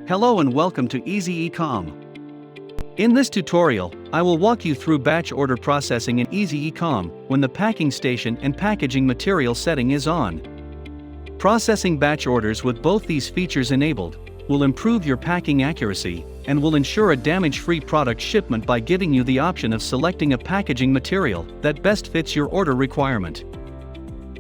Hello and welcome to EasyEcom. In this tutorial, I will walk you through batch order processing in EasyEcom when the packing station and packaging material setting is on. Processing batch orders with both these features enabled will improve your packing accuracy and will ensure a damage-free product shipment by giving you the option of selecting a packaging material that best fits your order requirement.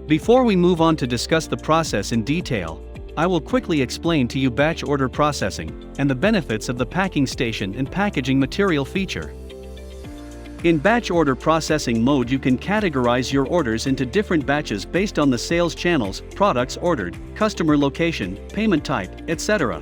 Before we move on to discuss the process in detail, I will quickly explain to you batch order processing and the benefits of the packing station and packaging material feature. In batch order processing mode, you can categorize your orders into different batches based on the sales channels, products ordered, customer location, payment type, etc.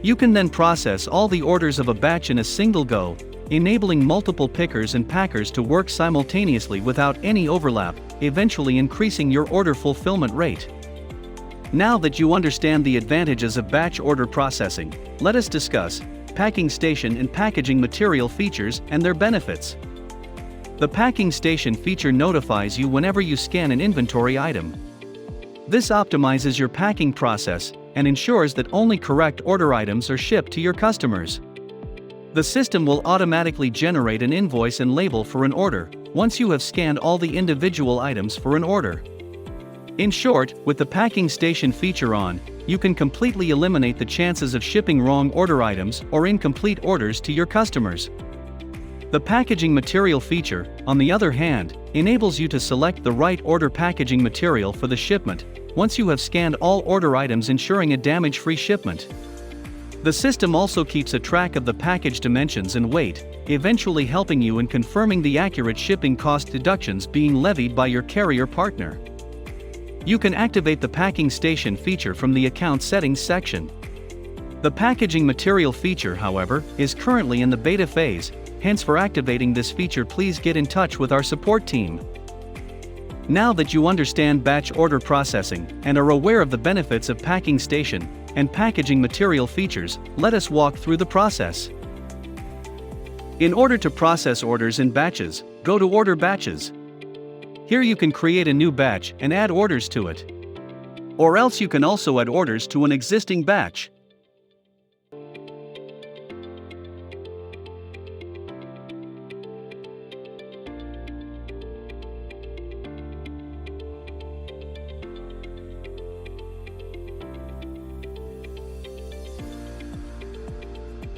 You can then process all the orders of a batch in a single go, enabling multiple pickers and packers to work simultaneously without any overlap, eventually increasing your order fulfillment rate. Now that you understand the advantages of batch order processing, let us discuss packing station and packaging material features and their benefits. The packing station feature notifies you whenever you scan an inventory item. This optimizes your packing process and ensures that only correct order items are shipped to your customers. The system will automatically generate an invoice and label for an order once you have scanned all the individual items for an order. In short, with the packing station feature on, you can completely eliminate the chances of shipping wrong order items or incomplete orders to your customers. The packaging material feature, on the other hand, enables you to select the right order packaging material for the shipment once you have scanned all order items, ensuring a damage-free shipment. The system also keeps a track of the package dimensions and weight, eventually helping you in confirming the accurate shipping cost deductions being levied by your carrier partner. You can activate the packing station feature from the account settings section. The packaging material feature, however, is currently in the beta phase, hence for activating this feature please get in touch with our support team. Now that you understand batch order processing and are aware of the benefits of packing station and packaging material features, let us walk through the process. In order to process orders in batches, go to Order Batches. Here you can create a new batch and add orders to it. Or else you can also add orders to an existing batch.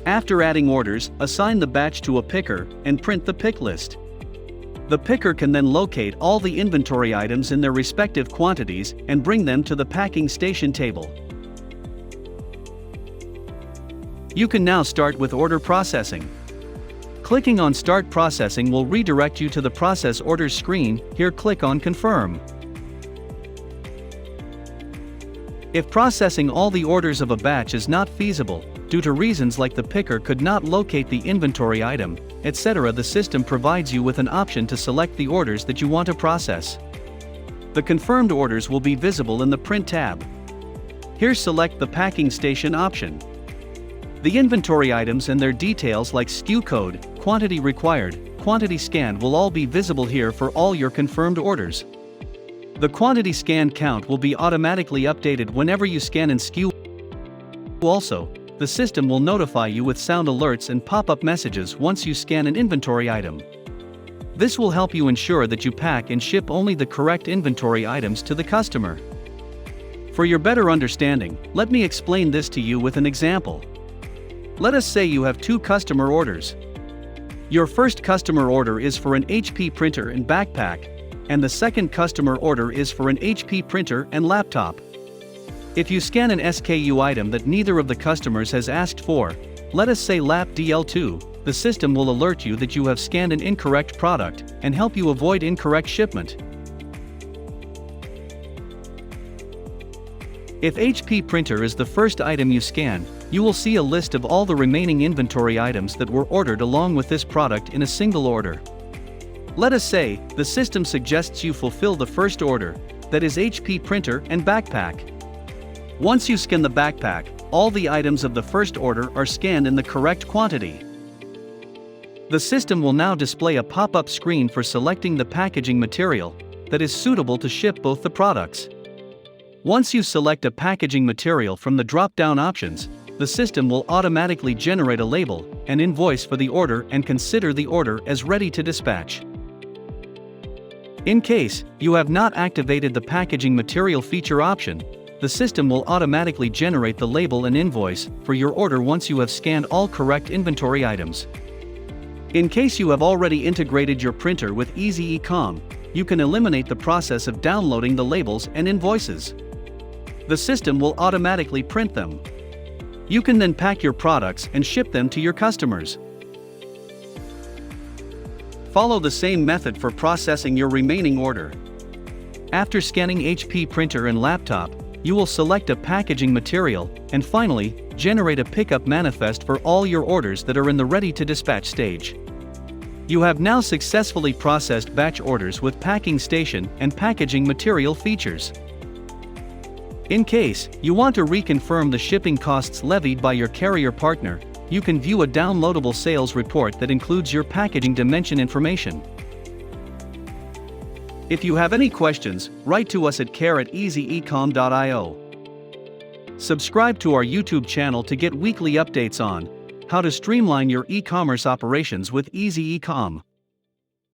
After adding orders, assign the batch to a picker and print the pick list. The picker can then locate all the inventory items in their respective quantities and bring them to the packing station table. You can now start with order processing. Clicking on Start Processing will redirect you to the Process Orders screen. Here click on Confirm. If processing all the orders of a batch is not feasible, due to reasons like the picker could not locate the inventory item, etc., the system provides you with an option to select the orders that you want to process. The confirmed orders will be visible in the Print tab. Here select the Packing Station option. The inventory items and their details like SKU code, quantity required, quantity scanned will all be visible here for all your confirmed orders. The quantity scanned count will be automatically updated whenever you scan an SKU. Also, the system will notify you with sound alerts and pop-up messages once you scan an inventory item. This will help you ensure that you pack and ship only the correct inventory items to the customer. For your better understanding, let me explain this to you with an example. Let us say you have two customer orders. Your first customer order is for an HP printer and backpack, and the second customer order is for an HP printer and laptop. If you scan an SKU item that neither of the customers has asked for, let us say Lap DL2, the system will alert you that you have scanned an incorrect product and help you avoid incorrect shipment. If HP printer is the first item you scan, you will see a list of all the remaining inventory items that were ordered along with this product in a single order. Let us say the system suggests you fulfill the first order, that is HP printer and backpack. Once you scan the backpack, all the items of the first order are scanned in the correct quantity. The system will now display a pop-up screen for selecting the packaging material that is suitable to ship both the products. Once you select a packaging material from the drop-down options, the system will automatically generate a label, an invoice for the order, and consider the order as ready to dispatch. In case you have not activated the packaging material feature option, the system will automatically generate the label and invoice for your order once you have scanned all correct inventory items. In case you have already integrated your printer with EasyEcom, you can eliminate the process of downloading the labels and invoices. The system will automatically print them. You can then pack your products and ship them to your customers. Follow the same method for processing your remaining order. After scanning HP printer and laptop, you will select a packaging material, and finally, generate a pickup manifest for all your orders that are in the ready to dispatch stage. You have now successfully processed batch orders with packing station and packaging material features. In case you want to reconfirm the shipping costs levied by your carrier partner, you can view a downloadable sales report that includes your packaging dimension information. If you have any questions, write to us at care@easyecom.io. Subscribe to our YouTube channel to get weekly updates on how to streamline your e-commerce operations with EasyEcom.